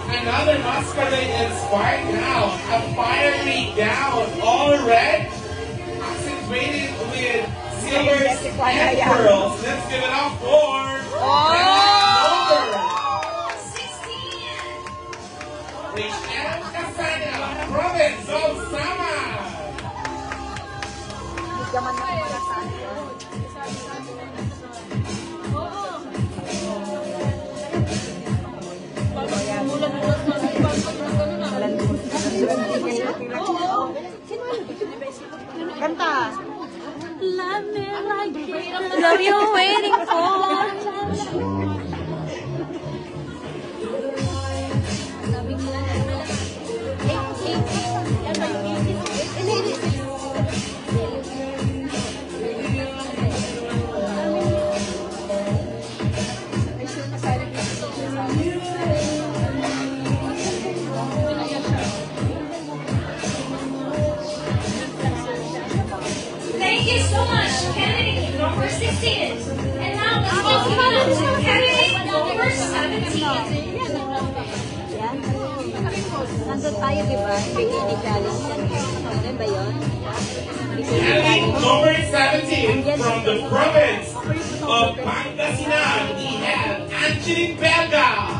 Another masquerade-inspired gown, a fiery gown, all red, accentuated with silver and pearls. Let's give it up for number 16, Rachel Casada, province of Samar. Kanta. Love me like the love you're waiting for. Thank you so much, candidate number 16. And now let's go to candidate number 17. Nandun tayo, di ba? Bikini challenge yan. Ano ba yun? Candidate number 17 from the province of Pangasinan, we have Angeline Belga.